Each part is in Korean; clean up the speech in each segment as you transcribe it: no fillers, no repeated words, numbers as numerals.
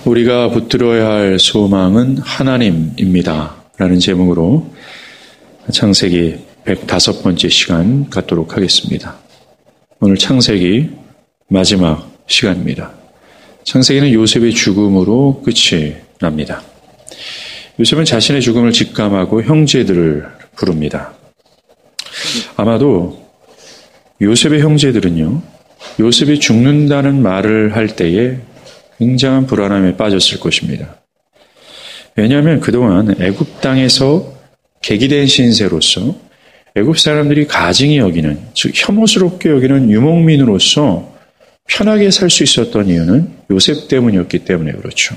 우리가 붙들어야 할 소망은 하나님입니다. 라는 제목으로 창세기 105번째 시간 갖도록 하겠습니다. 오늘 창세기 마지막 시간입니다. 창세기는 요셉의 죽음으로 끝이 납니다. 요셉은 자신의 죽음을 직감하고 형제들을 부릅니다. 아마도 요셉의 형제들은요, 요셉이 죽는다는 말을 할 때에 굉장한 불안함에 빠졌을 것입니다. 왜냐하면 그동안 애굽 땅에서 계기된 신세로서 애굽 사람들이 가증히 여기는, 즉 혐오스럽게 여기는 유목민으로서 편하게 살 수 있었던 이유는 요셉 때문이었기 때문에 그렇죠.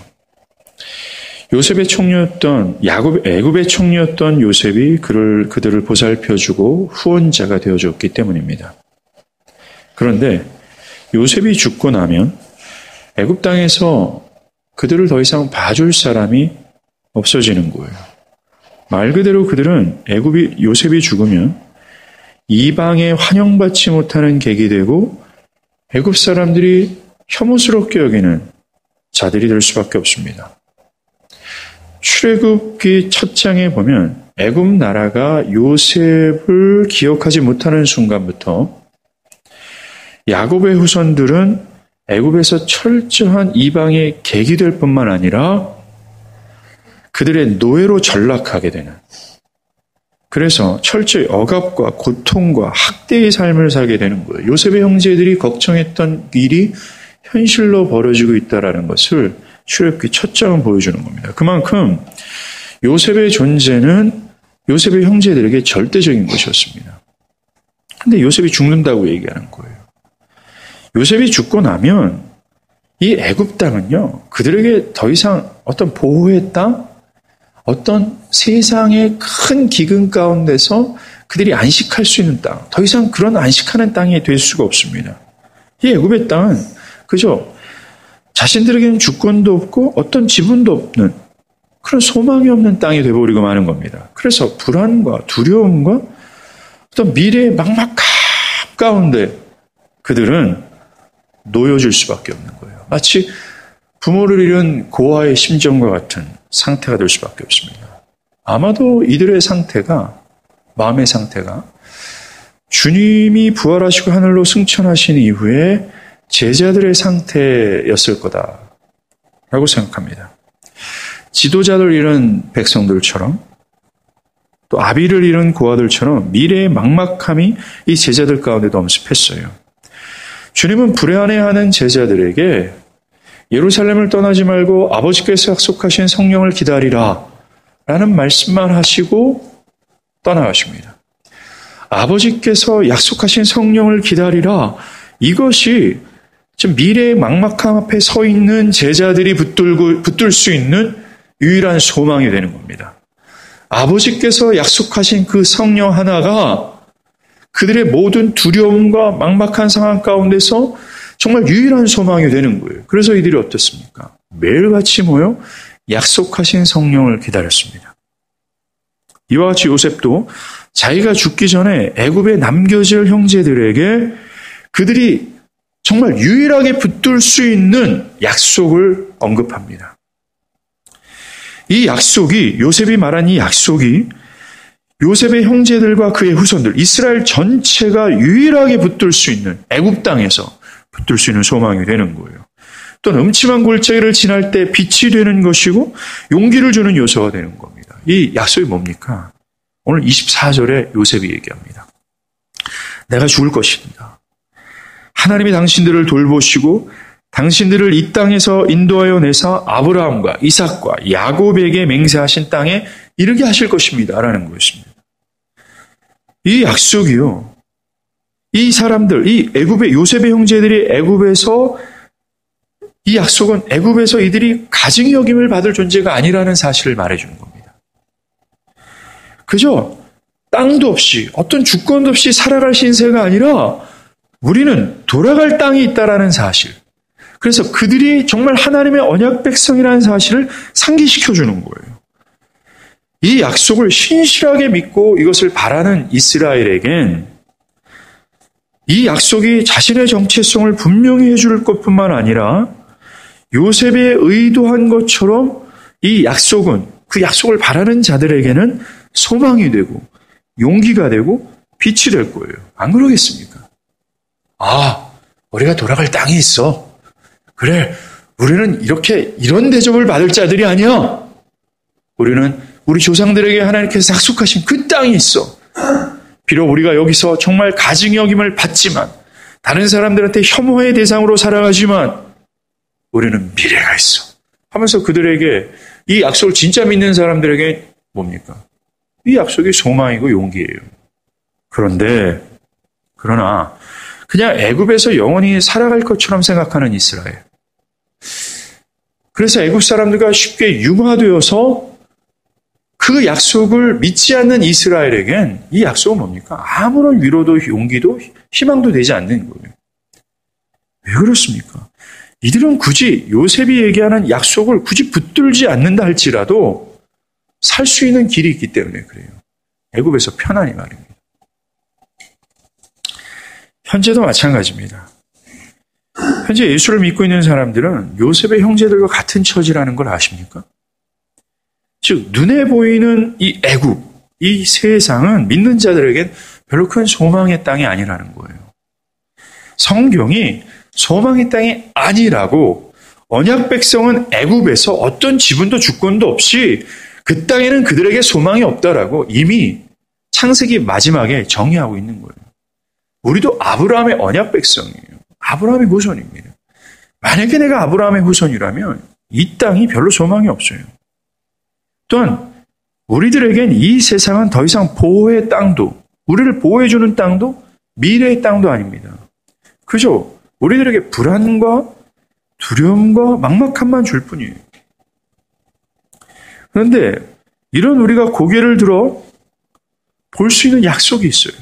요셉의 총리였던 애굽의 총리였던 요셉이 그들을 보살펴주고 후원자가 되어줬기 때문입니다. 그런데 요셉이 죽고 나면 애굽 땅에서 그들을 더 이상 봐줄 사람이 없어지는 거예요. 말 그대로 그들은 요셉이 죽으면 이방에 환영받지 못하는 객이 되고 애굽 사람들이 혐오스럽게 여기는 자들이 될 수밖에 없습니다. 출애굽기 첫 장에 보면 애굽 나라가 요셉을 기억하지 못하는 순간부터 야곱의 후손들은 애굽에서 철저한 이방의 객이 될 뿐만 아니라 그들의 노예로 전락하게 되는, 그래서 철저히 억압과 고통과 학대의 삶을 살게 되는 거예요. 요셉의 형제들이 걱정했던 일이 현실로 벌어지고 있다는 것을 출애굽기 첫 장은 보여주는 겁니다. 그만큼 요셉의 존재는 요셉의 형제들에게 절대적인 것이었습니다. 그런데 요셉이 죽는다고 얘기하는 거예요. 요셉이 죽고 나면 이 애굽 땅은요, 그들에게 더 이상 어떤 보호의 땅, 어떤 세상의 큰 기근 가운데서 그들이 안식할 수 있는 땅, 더 이상 그런 안식하는 땅이 될 수가 없습니다. 이 애굽의 땅은 그저 자신들에게는 주권도 없고 어떤 지분도 없는 그런 소망이 없는 땅이 되어버리고 마는 겁니다. 그래서 불안과 두려움과 어떤 미래의 막막함 가운데 그들은 놓여질 수밖에 없는 거예요. 마치 부모를 잃은 고아의 심정과 같은 상태가 될 수밖에 없습니다. 아마도 이들의 상태가, 마음의 상태가 주님이 부활하시고 하늘로 승천하신 이후에 제자들의 상태였을 거다라고 생각합니다. 지도자를 잃은 백성들처럼 또 아비를 잃은 고아들처럼 미래의 막막함이 이 제자들 가운데도 엄습했어요. 주님은 불안해하는 제자들에게 예루살렘을 떠나지 말고 아버지께서 약속하신 성령을 기다리라 라는 말씀만 하시고 떠나가십니다. 아버지께서 약속하신 성령을 기다리라, 이것이 지금 미래의 막막함 앞에 서 있는 제자들이 붙들 수 있는 유일한 소망이 되는 겁니다. 아버지께서 약속하신 그 성령 하나가 그들의 모든 두려움과 막막한 상황 가운데서 정말 유일한 소망이 되는 거예요. 그래서 이들이 어떻습니까? 매일같이 모여 약속하신 성령을 기다렸습니다. 이와 같이 요셉도 자기가 죽기 전에 애굽에 남겨질 형제들에게 그들이 정말 유일하게 붙들 수 있는 약속을 언급합니다. 이 약속이, 요셉이 말한 이 약속이 요셉의 형제들과 그의 후손들, 이스라엘 전체가 유일하게 붙들 수 있는, 애굽 땅에서 붙들 수 있는 소망이 되는 거예요. 또는 음침한 골짜기를 지날 때 빛이 되는 것이고 용기를 주는 요소가 되는 겁니다. 이 약속이 뭡니까? 오늘 24절에 요셉이 얘기합니다. 내가 죽을 것입니다. 하나님이 당신들을 돌보시고 당신들을 이 땅에서 인도하여 내사 아브라함과 이삭과 야곱에게 맹세하신 땅에 이르게 하실 것입니다. 라는 것입니다. 이 약속이요, 이 사람들, 이 애굽의 요셉의 형제들이 애굽에서, 이 약속은 애굽에서 이들이 가증히 여김을 받을 존재가 아니라는 사실을 말해주는 겁니다. 그저 땅도 없이 어떤 주권도 없이 살아갈 신세가 아니라 우리는 돌아갈 땅이 있다라는 사실, 그래서 그들이 정말 하나님의 언약 백성이라는 사실을 상기시켜주는 거예요. 이 약속을 신실하게 믿고 이것을 바라는 이스라엘에겐 이 약속이 자신의 정체성을 분명히 해줄 것뿐만 아니라 요셉이 의도한 것처럼 이 약속은 그 약속을 바라는 자들에게는 소망이 되고 용기가 되고 빛이 될 거예요. 안 그러겠습니까? 우리가 돌아갈 땅이 있어. 그래, 우리는 이런 대접을 받을 자들이 아니야. 우리는 우리 조상들에게 하나님께서 약속하신 그 땅이 있어. 비록 우리가 여기서 정말 가증히 여김을 받지만, 다른 사람들한테 혐오의 대상으로 살아가지만 우리는 미래가 있어 하면서 그들에게 이 약속을 진짜 믿는 사람들에게 뭡니까? 이 약속이 소망이고 용기예요. 그러나 그냥 애굽에서 영원히 살아갈 것처럼 생각하는 이스라엘. 그래서 애굽 사람들과 쉽게 융화되어서 그 약속을 믿지 않는 이스라엘에겐 이 약속은 뭡니까? 아무런 위로도 용기도 희망도 되지 않는 거예요. 왜 그렇습니까? 이들은 굳이 요셉이 얘기하는 약속을 굳이 붙들지 않는다 할지라도 살 수 있는 길이 있기 때문에 그래요. 애굽에서 편안히 말입니다. 현재도 마찬가지입니다. 현재 예수를 믿고 있는 사람들은 요셉의 형제들과 같은 처지라는 걸 아십니까? 즉 눈에 보이는 이 애굽, 이 세상은 믿는 자들에겐 별로 큰 소망의 땅이 아니라는 거예요. 성경이 소망의 땅이 아니라고 언약 백성은 애굽에서 어떤 지분도 주권도 없이 그 땅에는 그들에게 소망이 없다라고 이미 창세기 마지막에 정의하고 있는 거예요. 우리도 아브라함의 언약 백성이에요. 아브라함의 후손입니다. 만약에 내가 아브라함의 후손이라면 이 땅이 별로 소망이 없어요. 또한 우리들에겐 이 세상은 더 이상 보호의 땅도, 우리를 보호해주는 땅도 미래의 땅도 아닙니다. 그저 우리들에게 불안과 두려움과 막막함만 줄 뿐이에요. 그런데 이런 우리가 고개를 들어 볼 수 있는 약속이 있어요.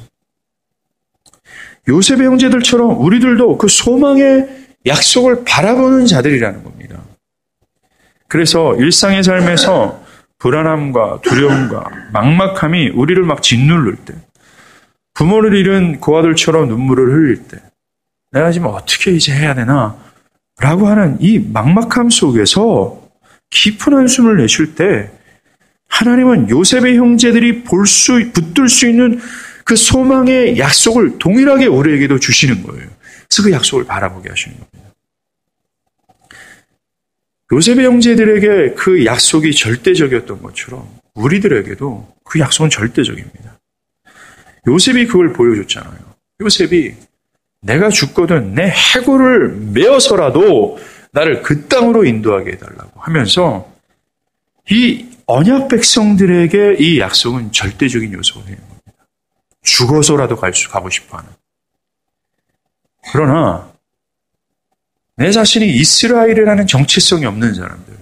요셉의 형제들처럼 우리들도 그 소망의 약속을 바라보는 자들이라는 겁니다. 그래서 일상의 삶에서 불안함과 두려움과 막막함이 우리를 막 짓누를 때, 부모를 잃은 고아들처럼 눈물을 흘릴 때, 내가 지금 어떻게 이제 해야 되나? 라고 하는 이 막막함 속에서 깊은 한숨을 내쉴 때, 하나님은 요셉의 형제들이 붙들 수 있는 그 소망의 약속을 동일하게 우리에게도 주시는 거예요. 그래서 그 약속을 바라보게 하시는 겁니다. 요셉의 형제들에게 그 약속이 절대적이었던 것처럼 우리들에게도 그 약속은 절대적입니다. 요셉이 그걸 보여줬잖아요. 요셉이 내가 죽거든 내 해골을 메어서라도 나를 그 땅으로 인도하게 해달라고 하면서 이 언약 백성들에게 이 약속은 절대적인 요소가 되는 겁니다. 죽어서라도 가고 싶어 하는. 그러나 내 자신이 이스라엘이라는 정체성이 없는 사람들,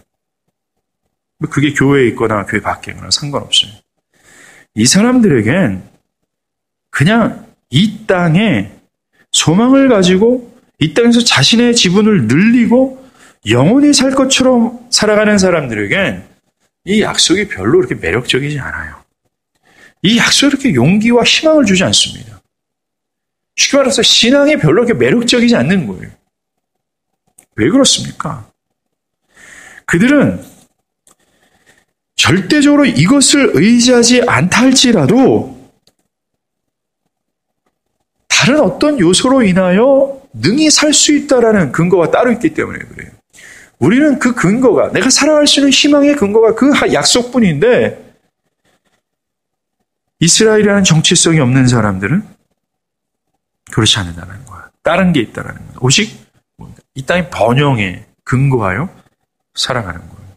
그게 교회에 있거나 교회 밖에 있거나 상관없어요. 이 사람들에겐 그냥 이 땅에 소망을 가지고 이 땅에서 자신의 지분을 늘리고 영원히 살 것처럼 살아가는 사람들에겐 이 약속이 별로 그렇게 매력적이지 않아요. 이 약속이 이렇게 용기와 희망을 주지 않습니다. 쉽게 말해서 신앙이 별로 그렇게 매력적이지 않는 거예요. 왜 그렇습니까? 그들은 절대적으로 이것을 의지하지 않다 할지라도 다른 어떤 요소로 인하여 능히 살 수 있다라는 근거가 따로 있기 때문에 그래요. 우리는 그 근거가, 내가 살아갈 수 있는 희망의 근거가 그 약속뿐인데, 이스라엘이라는 정체성이 없는 사람들은 그렇지 않는다는 거야. 다른 게 있다라는 거야. 오직 이 땅의 번영에 근거하여 살아가는 거예요.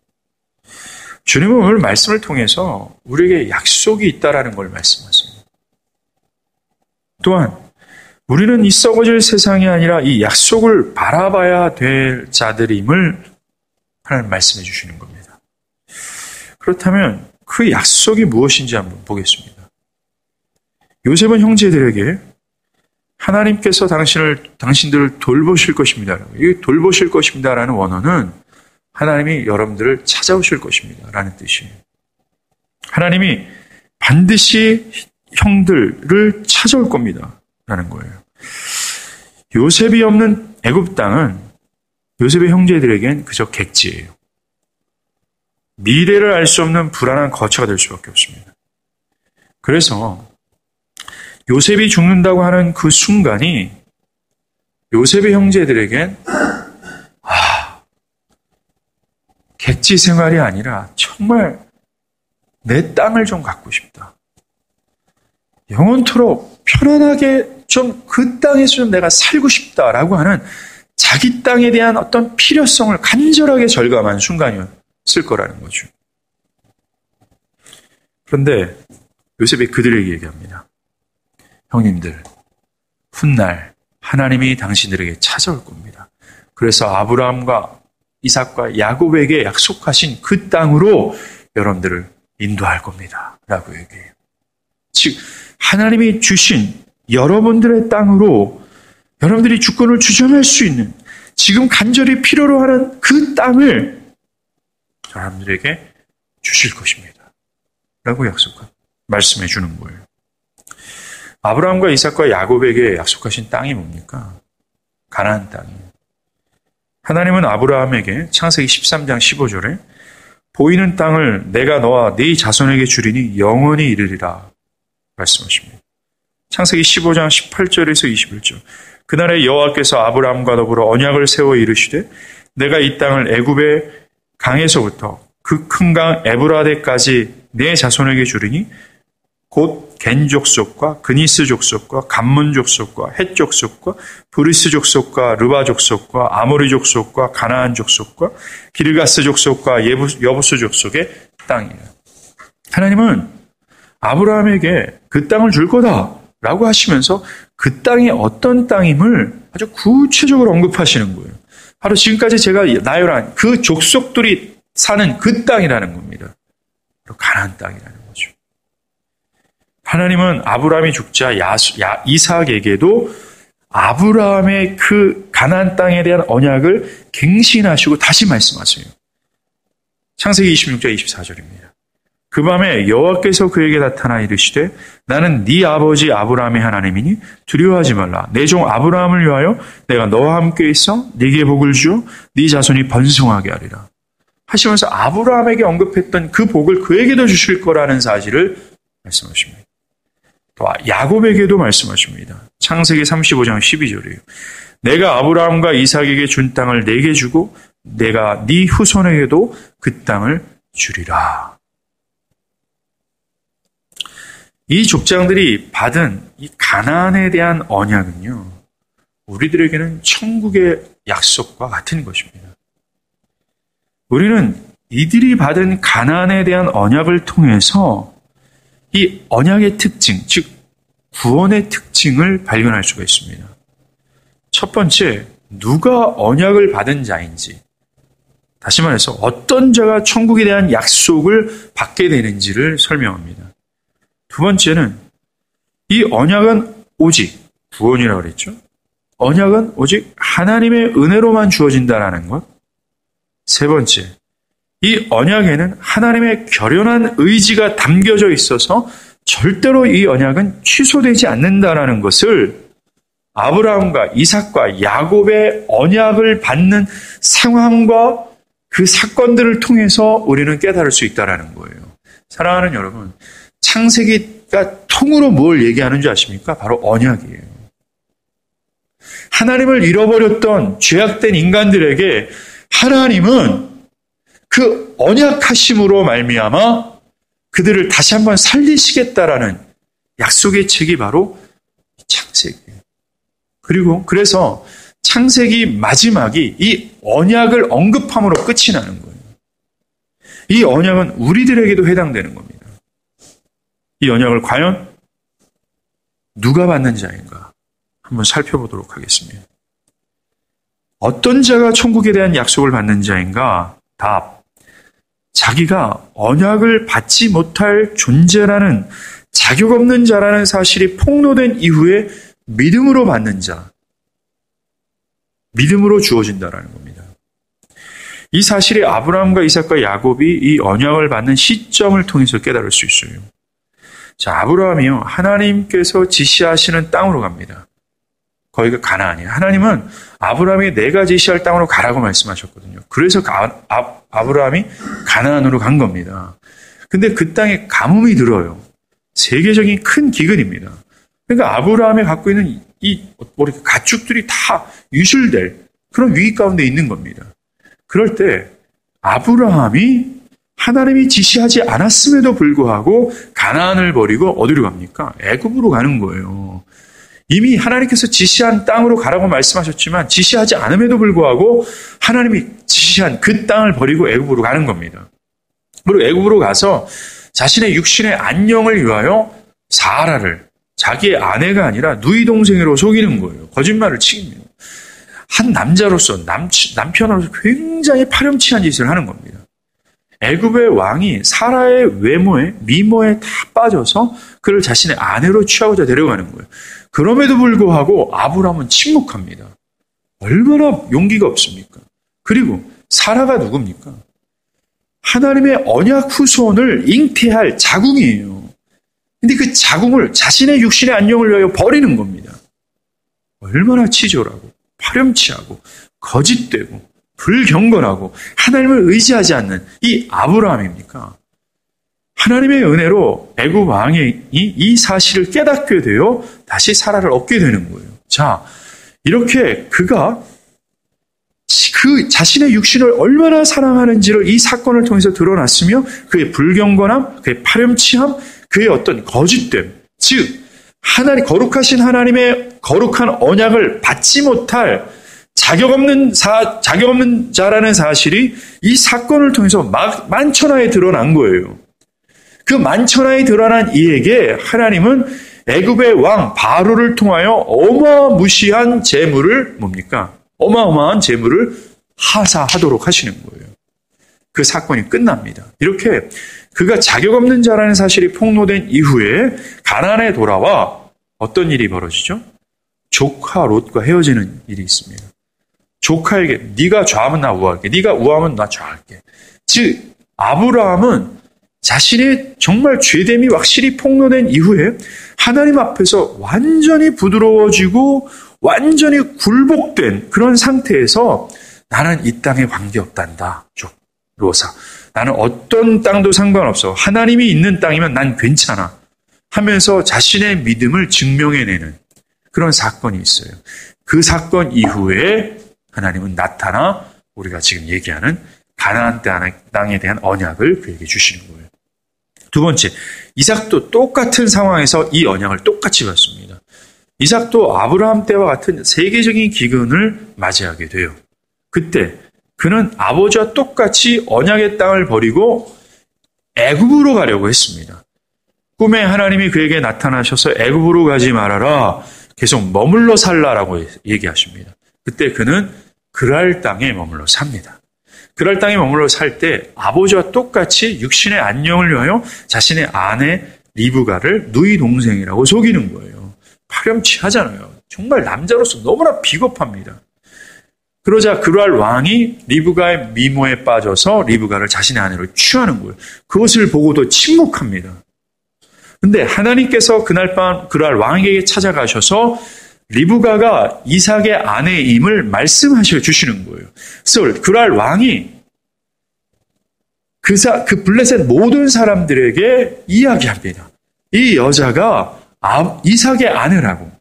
주님은 오늘 말씀을 통해서 우리에게 약속이 있다라는 걸 말씀하십니다. 또한 우리는 이 썩어질 세상이 아니라 이 약속을 바라봐야 될 자들임을 하나님 말씀해 주시는 겁니다. 그렇다면 그 약속이 무엇인지 한번 보겠습니다. 요셉은 형제들에게 하나님께서 당신들을 돌보실 것입니다. 이 돌보실 것입니다라는 원어는 하나님이 여러분들을 찾아오실 것입니다라는 뜻이에요. 하나님이 반드시 형들을 찾아올 겁니다라는 거예요. 요셉이 없는 애굽 땅은 요셉의 형제들에겐 그저 객지예요. 미래를 알 수 없는 불안한 거처가 될 수밖에 없습니다. 그래서 요셉이 죽는다고 하는 그 순간이 요셉의 형제들에겐 객지 생활이 아니라 정말 내 땅을 좀 갖고 싶다. 영원토록 편안하게 좀 그 땅에서 좀 내가 살고 싶다라고 하는 자기 땅에 대한 어떤 필요성을 간절하게 절감한 순간이었을 거라는 거죠. 그런데 요셉이 그들에게 얘기합니다. 형님들, 훗날 하나님이 당신들에게 찾아올 겁니다. 그래서 아브라함과 이삭과 야곱에게 약속하신 그 땅으로 여러분들을 인도할 겁니다. 라고 얘기해요. 즉 하나님이 주신 여러분들의 땅으로 여러분들이 주권을 주장할 수 있는 지금 간절히 필요로 하는 그 땅을 사람들에게 주실 것입니다. 라고 말씀해 주는 거예요. 아브라함과 이삭과 야곱에게 약속하신 땅이 뭡니까? 가나안 땅이에요. 하나님은 아브라함에게 창세기 13장 15절에 보이는 땅을 내가 너와 네 자손에게 주리니 영원히 이르리라 말씀하십니다. 창세기 15장 18절에서 21절 그날에 여호와께서 아브라함과 더불어 언약을 세워 이르시되 내가 이 땅을 애굽의 강에서부터 그 큰 강 에브라데까지 네 자손에게 주리니 곧 겐 족속과 그니스 족속과 감문 족속과 헷 족속과 브리스 족속과 르바 족속과 아모리 족속과 가나안 족속과 기르가스 족속과 여부스 족속의 땅이에요. 하나님은 아브라함에게 그 땅을 줄 거다라고 하시면서 그 땅이 어떤 땅임을 아주 구체적으로 언급하시는 거예요. 바로 지금까지 제가 나열한 그 족속들이 사는 그 땅이라는 겁니다. 바로 가나안 땅이라는 거죠. 하나님은 아브라함이 죽자 이삭에게도 아브라함의 그 가나안 땅에 대한 언약을 갱신하시고 다시 말씀하세요. 창세기 26장 24절입니다. 그 밤에 여호와께서 그에게 나타나 이르시되 나는 네 아버지 아브라함의 하나님이니 두려워하지 말라. 내 종 아브라함을 위하여 내가 너와 함께 있어 네게 복을 주어 네 자손이 번성하게 하리라. 하시면서 아브라함에게 언급했던 그 복을 그에게도 주실 거라는 사실을 말씀하십니다. 또 야곱에게도 말씀하십니다. 창세기 35장 12절이에요. 내가 아브라함과 이삭에게 준 땅을 네게 주고 내가 네 후손에게도 그 땅을 주리라. 이 족장들이 받은 이 가나안에 대한 언약은요, 우리들에게는 천국의 약속과 같은 것입니다. 우리는 이들이 받은 가나안에 대한 언약을 통해서 이 언약의 특징, 즉 구원의 특징을 발견할 수가 있습니다. 첫 번째, 누가 언약을 받은 자인지, 다시 말해서 어떤 자가 천국에 대한 약속을 받게 되는지를 설명합니다. 두 번째는 이 언약은 오직 구원이라고 그랬죠. 언약은 오직 하나님의 은혜로만 주어진다는 것. 세 번째, 이 언약에는 하나님의 결연한 의지가 담겨져 있어서 절대로 이 언약은 취소되지 않는다는 것을 아브라함과 이삭과 야곱의 언약을 받는 상황과 그 사건들을 통해서 우리는 깨달을 수 있다는 거예요. 사랑하는 여러분, 창세기가 통으로 뭘 얘기하는 줄 아십니까? 바로 언약이에요. 하나님을 잃어버렸던 죄악된 인간들에게 하나님은 그 언약하심으로 말미암아 그들을 다시 한번 살리시겠다라는 약속의 책이 바로 창세기예요. 그리고 그래서 창세기 마지막이 이 언약을 언급함으로 끝이 나는 거예요. 이 언약은 우리들에게도 해당되는 겁니다. 이 언약을 과연 누가 받는 자인가 한번 살펴보도록 하겠습니다. 어떤 자가 천국에 대한 약속을 받는 자인가? 답. 자기가 언약을 받지 못할 존재라는 자격 없는 자라는 사실이 폭로된 이후에 믿음으로 받는 자. 믿음으로 주어진다라는 겁니다. 이 사실이 아브라함과 이삭과 야곱이 이 언약을 받는 시점을 통해서 깨달을 수 있어요. 자, 아브라함이요, 하나님께서 지시하시는 땅으로 갑니다. 거기가 가나안이에요. 하나님은 아브라함이 내가 제시할 땅으로 가라고 말씀하셨거든요. 그래서 아브라함이 가나안으로 간 겁니다. 근데 그 땅에 가뭄이 들어요. 세계적인 큰 기근입니다. 그러니까 아브라함이 갖고 있는 이 가축들이 다 유실될 그런 위기 가운데 있는 겁니다. 그럴 때 아브라함이 하나님이 지시하지 않았음에도 불구하고 가나안을 버리고 어디로 갑니까? 애굽으로 가는 거예요. 이미 하나님께서 지시한 땅으로 가라고 말씀하셨지만 지시하지 않음에도 불구하고 하나님이 지시한 그 땅을 버리고 애굽으로 가는 겁니다. 그리고 애굽으로 가서 자신의 육신의 안녕을 위하여 사라를 자기의 아내가 아니라 누이 동생으로 속이는 거예요. 거짓말을 치깁니다. 한 남자로서 남편으로서 굉장히 파렴치한 짓을 하는 겁니다. 애굽의 왕이 사라의 외모에 미모에 다 빠져서 그를 자신의 아내로 취하고자 데려가는 거예요. 그럼에도 불구하고 아브라함은 침묵합니다. 얼마나 용기가 없습니까? 그리고 사라가 누굽니까? 하나님의 언약 후손을 잉태할 자궁이에요. 근데 그 자궁을 자신의 육신의 안녕을 위하여 버리는 겁니다. 얼마나 치졸하고 파렴치하고 거짓되고 불경건하고 하나님을 의지하지 않는 이 아브라함입니까? 하나님의 은혜로 애굽 왕이 이 사실을 깨닫게 되어 다시 사라를 얻게 되는 거예요. 자, 이렇게 그가 그 자신의 육신을 얼마나 사랑하는지를 이 사건을 통해서 드러났으며 그의 불경건함, 그의 파렴치함, 그의 어떤 거짓됨, 즉 하나님 거룩하신 하나님의 거룩한 언약을 받지 못할 자격 없는 자라는 사실이 이 사건을 통해서 만천하에 드러난 거예요. 그 만천하에 드러난 이에게 하나님은 애굽의 왕 바로를 통하여 어마무시한 재물을 뭡니까? 어마어마한 재물을 하사하도록 하시는 거예요. 그 사건이 끝납니다. 이렇게 그가 자격 없는 자라는 사실이 폭로된 이후에 가나안에 돌아와 어떤 일이 벌어지죠? 조카 롯과 헤어지는 일이 있습니다. 조카에게 네가 좌하면 나 우할게. 네가 우하면 나 좌할게. 즉 아브라함은 자신의 정말 죄됨이 확실히 폭로된 이후에 하나님 앞에서 완전히 부드러워지고 완전히 굴복된 그런 상태에서 나는 이 땅에 관계없단다. 로사. 나는 어떤 땅도 상관없어. 하나님이 있는 땅이면 난 괜찮아. 하면서 자신의 믿음을 증명해내는 그런 사건이 있어요. 그 사건 이후에 하나님은 나타나 우리가 지금 얘기하는 가나안 땅에 대한 언약을 그에게 주시는 거예요. 두 번째, 이삭도 똑같은 상황에서 이 언약을 똑같이 받습니다. 이삭도 아브라함 때와 같은 세계적인 기근을 맞이하게 돼요. 그때 그는 아버지와 똑같이 언약의 땅을 버리고 애굽으로 가려고 했습니다. 꿈에 하나님이 그에게 나타나셔서 애굽으로 가지 말아라. 계속 머물러 살라라고 얘기하십니다. 그때 그는 그랄 땅에 머물러 삽니다. 그랄 땅에 머물러 살 때 아버지와 똑같이 육신의 안녕을 위하여 자신의 아내 리브가를 누이 동생이라고 속이는 거예요. 파렴치하잖아요. 정말 남자로서 너무나 비겁합니다. 그러자 그랄 왕이 리브가의 미모에 빠져서 리브가를 자신의 아내로 취하는 거예요. 그것을 보고도 침묵합니다. 근데 하나님께서 그날 밤 그랄 왕에게 찾아가셔서 리브가가 이삭의 아내임을 말씀하셔 주시는 거예요. 그래서 그랄 왕이 그 블레셋 모든 사람들에게 이야기합니다. 이 여자가 이삭의 아내라고.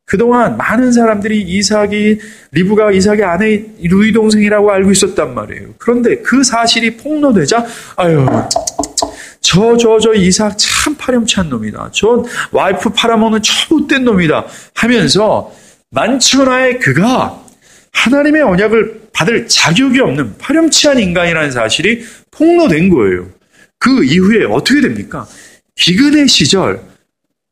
그동안 많은 사람들이 리브가 이삭의 아내 누이 동생이라고 알고 있었단 말이에요. 그런데 그 사실이 폭로되자, 저 이삭 참 파렴치한 놈이다. 저 와이프 팔아먹는 저 못된 놈이다. 하면서 만천하에 그가 하나님의 언약을 받을 자격이 없는 파렴치한 인간이라는 사실이 폭로된 거예요. 그 이후에 어떻게 됩니까? 기근의 시절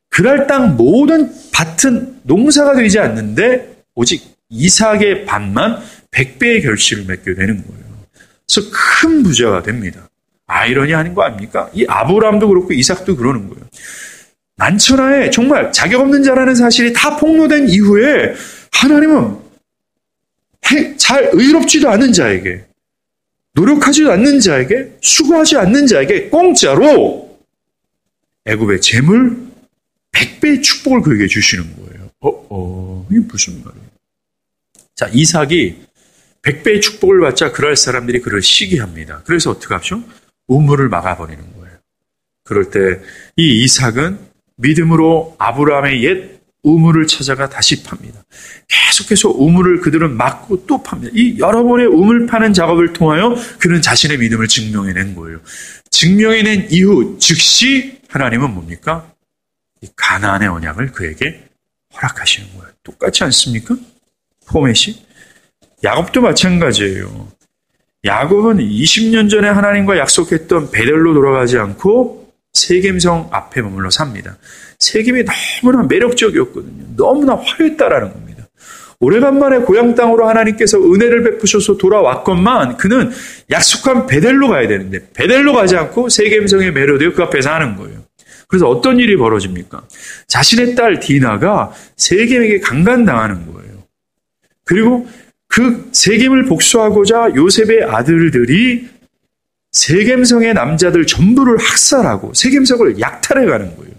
그랄 땅 모든 밭은 농사가 되지 않는데 오직 이삭의 밭만 100배의 결실을 맺게 되는 거예요. 그래서 큰 부자가 됩니다. 아이러니 아닌 거 아닙니까? 이 아브라함도 그렇고 이삭도 그러는 거예요. 만천하에 정말 자격 없는 자라는 사실이 다 폭로된 이후에 하나님은 잘 의롭지도 않은 자에게, 노력하지도 않는 자에게, 수고하지 않는 자에게 공짜로 애굽의 재물 100배의 축복을 그에게 주시는 거예요. 이게 무슨 말이에요? 자, 이삭이 100배의 축복을 받자 그럴 사람들이 그를 시기합니다. 그래서 어떻게 하죠? 우물을 막아버리는 거예요. 그럴 때 이 이삭은 믿음으로 아브라함의 옛 우물을 찾아가 다시 팝니다. 계속해서 우물을 그들은 막고 또 팝니다. 이 여러 번의 우물 파는 작업을 통하여 그는 자신의 믿음을 증명해낸 거예요. 증명해낸 이후 즉시 하나님은 뭡니까? 이 가나안의 언약을 그에게 허락하시는 거예요. 똑같지 않습니까? 포맷이? 야곱도 마찬가지예요. 야곱은 20년 전에 하나님과 약속했던 베델로 돌아가지 않고 세겜성 앞에 머물러 삽니다. 세겜이 너무나 매력적이었거든요. 너무나 화려했다라는 겁니다. 오래간만에 고향 땅으로 하나님께서 은혜를 베푸셔서 돌아왔건만 그는 약속한 베델로 가야 되는데 베델로 가지 않고 세겜성에 매료되어 그 앞에 사는 거예요. 그래서 어떤 일이 벌어집니까? 자신의 딸 디나가 세겜에게 강간당하는 거예요. 그리고 그 세겜을 복수하고자 요셉의 아들들이 세겜성의 남자들 전부를 학살하고 세겜성을 약탈해 가는 거예요.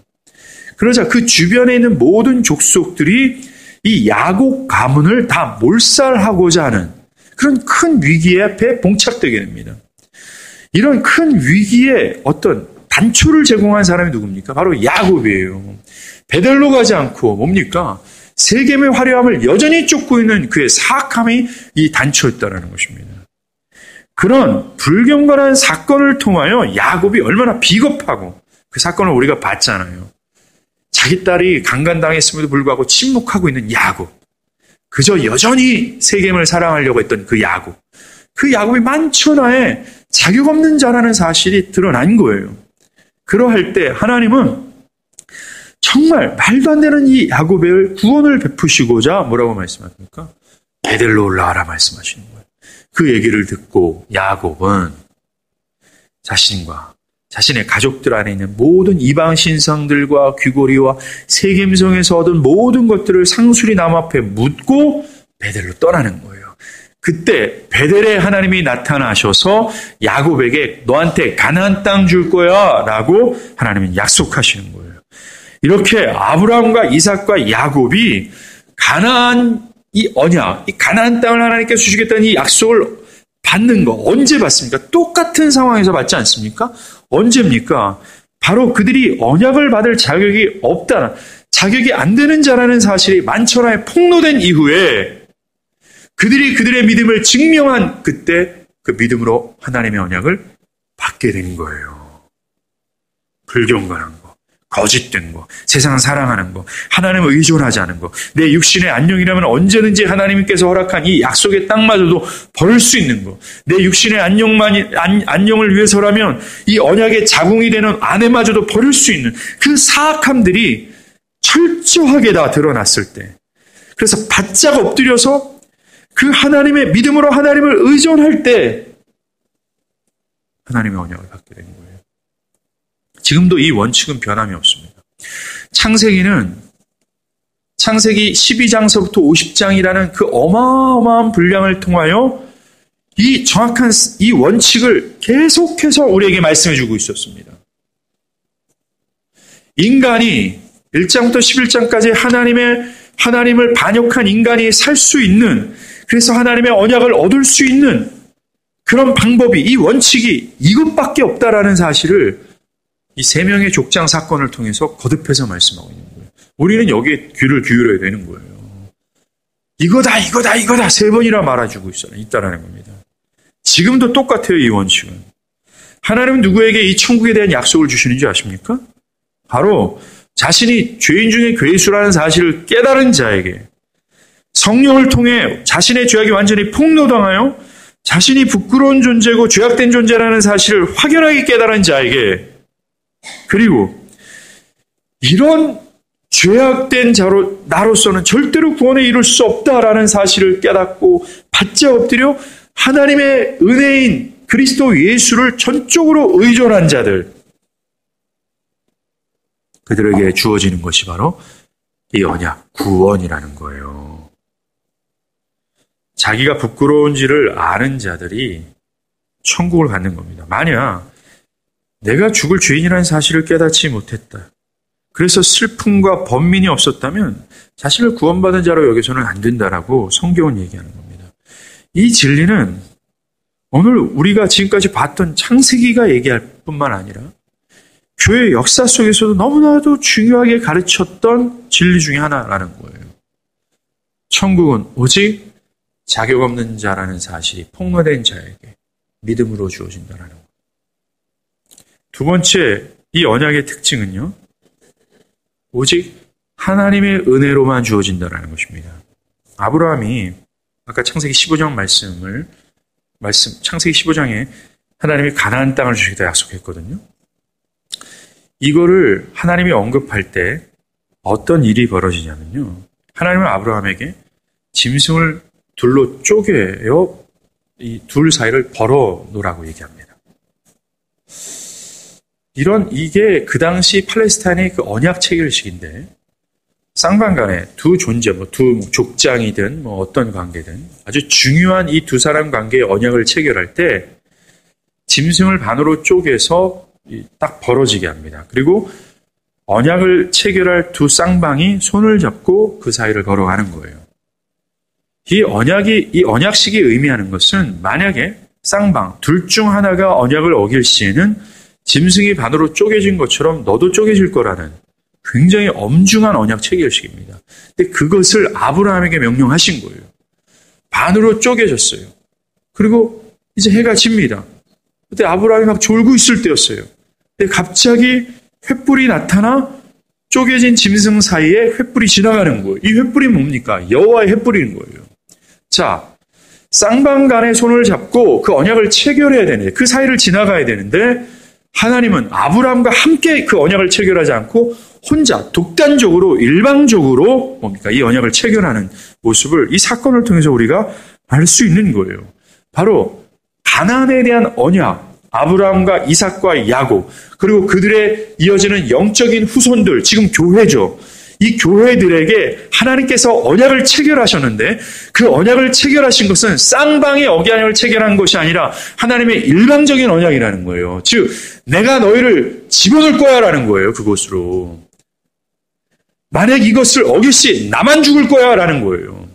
그러자 그 주변에 있는 모든 족속들이 이 야곱 가문을 다 몰살하고자 하는 그런 큰 위기 앞에 봉착되게 됩니다. 이런 큰 위기에 어떤 단초를 제공한 사람이 누굽니까? 바로 야곱이에요. 베델로 가지 않고 뭡니까? 세겜의 화려함을 여전히 쫓고 있는 그의 사악함이 이 단초였다라는 것입니다. 그런 불경건한 사건을 통하여 야곱이 얼마나 비겁하고 그 사건을 우리가 봤잖아요. 자기 딸이 강간당했음에도 불구하고 침묵하고 있는 야곱. 그저 여전히 세겜을 사랑하려고 했던 그 야곱. 그 야곱이 만천하에 자격 없는 자라는 사실이 드러난 거예요. 그러할 때 하나님은 정말 말도 안 되는 이 야곱의 구원을 베푸시고자 뭐라고 말씀하십니까? 베델로 올라와라 말씀하시는 거예요. 그 얘기를 듣고 야곱은 자신과 자신의 가족들 안에 있는 모든 이방 신상들과 귀고리와 세겜성에서 얻은 모든 것들을 상수리 나무 앞에 묻고 베델로 떠나는 거예요. 그때 베델에 하나님이 나타나셔서 야곱에게 너한테 가나안 땅 줄 거야 라고 하나님은 약속하시는 거예요. 이렇게 아브라함과 이삭과 야곱이 가나안 이 언약, 이 가나안 땅을 하나님께서 주시겠다는 이 약속을 받는 거 언제 받습니까? 똑같은 상황에서 받지 않습니까? 언제입니까? 바로 그들이 언약을 받을 자격이 없다는, 자격이 안 되는 자라는 사실이 만천하에 폭로된 이후에 그들이 그들의 믿음을 증명한 그때 그 믿음으로 하나님의 언약을 받게 된 거예요. 불경건한 거, 거짓된 거, 세상 사랑하는 거, 하나님을 의존하지 않은 거, 내 육신의 안녕이라면 언제든지 하나님께서 허락한 이 약속의 땅마저도 버릴 수 있는 거, 내 육신의 안녕을 위해서라면 이 언약의 자궁이 되는 아내마저도 버릴 수 있는 그 사악함들이 철저하게 다 드러났을 때, 그래서 바짝 엎드려서 그 하나님의 믿음으로 하나님을 의존할 때 하나님의 언약을 받게 된 거예요. 지금도 이 원칙은 변함이 없습니다. 창세기 12장서부터 50장이라는 그 어마어마한 분량을 통하여 이 정확한 이 원칙을 계속해서 우리에게 말씀해 주고 있었습니다. 인간이 1장부터 11장까지 하나님을 반역한 인간이 살 수 있는, 그래서 하나님의 언약을 얻을 수 있는 그런 방법이, 이 원칙이 이것밖에 없다라는 사실을 이 세 명의 족장 사건을 통해서 거듭해서 말씀하고 있는 거예요. 우리는 여기에 귀를 기울여야 되는 거예요. 이거다 세 번이나 말해주고 있다라는 겁니다. 지금도 똑같아요. 이 원칙은. 하나님은 누구에게 이 천국에 대한 약속을 주시는지 아십니까? 바로 자신이 죄인 중에 괴수라는 사실을 깨달은 자에게, 성령을 통해 자신의 죄악이 완전히 폭로당하여 자신이 부끄러운 존재고 죄악된 존재라는 사실을 확연하게 깨달은 자에게, 그리고 이런 죄악된 나로서는 절대로 구원에 이룰 수 없다라는 사실을 깨닫고 바짝 엎드려 하나님의 은혜인 그리스도 예수를 전적으로 의존한 자들, 그들에게 주어지는 것이 바로 이 언약, 구원이라는 거예요. 자기가 부끄러운지를 아는 자들이 천국을 갖는 겁니다. 만약 내가 죽을 죄인이라는 사실을 깨닫지 못했다, 그래서 슬픔과 번민이 없었다면 자신을 구원받은 자로 여기서는 안 된다라고 성경은 얘기하는 겁니다. 이 진리는 오늘 우리가 지금까지 봤던 창세기가 얘기할 뿐만 아니라 교회 역사 속에서도 너무나도 중요하게 가르쳤던 진리 중에 하나라는 거예요. 천국은 오직 자격 없는 자라는 사실이 폭로된 자에게 믿음으로 주어진다라는 거예요. 두 번째, 이 언약의 특징은요, 오직 하나님의 은혜로만 주어진다라는 것입니다. 아브라함이 아까 창세기 15장 창세기 15장에 하나님이 가나안 땅을 주시겠다 약속했거든요. 이거를 하나님이 언급할 때 어떤 일이 벌어지냐면요, 하나님은 아브라함에게 짐승을 둘로 쪼개어 이 둘 사이를 벌어 놓으라고 얘기합니다. 이게 그 당시 팔레스타인의 그 언약 체결식인데, 쌍방 간에 두 존재, 두 족장이든 어떤 관계든 아주 중요한 이 두 사람 관계의 언약을 체결할 때 짐승을 반으로 쪼개서 딱 벌어지게 합니다. 그리고 언약을 체결할 두 쌍방이 손을 잡고 그 사이를 걸어가는 거예요. 이 언약식이 의미하는 것은 만약에 쌍방, 둘 중 하나가 언약을 어길 시에는 짐승이 반으로 쪼개진 것처럼 너도 쪼개질 거라는 굉장히 엄중한 언약 체결식입니다. 근데 그것을 아브라함에게 명령하신 거예요. 반으로 쪼개졌어요. 그리고 이제 해가 집니다. 그때 아브라함이 막 졸고 있을 때였어요. 근데 갑자기 횃불이 나타나 쪼개진 짐승 사이에 횃불이 지나가는 거예요. 이 횃불이 뭡니까? 여호와의 횃불인 거예요. 자, 쌍방 간의 손을 잡고 그 언약을 체결해야 되는데, 그 사이를 지나가야 되는데, 하나님은 아브라함과 함께 그 언약을 체결하지 않고 혼자 독단적으로 일방적으로 이 언약을 체결하는 모습을 이 사건을 통해서 우리가 알 수 있는 거예요. 바로 가나안에 대한 언약, 아브라함과 이삭과 야곱, 그리고 그들의 이어지는 영적인 후손들, 지금 교회죠. 이 교회들에게 하나님께서 언약을 체결하셨는데, 그 언약을 체결하신 것은 쌍방의 언약을 체결한 것이 아니라 하나님의 일방적인 언약이라는 거예요. 즉, 내가 너희를 집어넣을 거야 라는 거예요. 그곳으로. 만약 이것을 어길시 나만 죽을 거야 라는 거예요.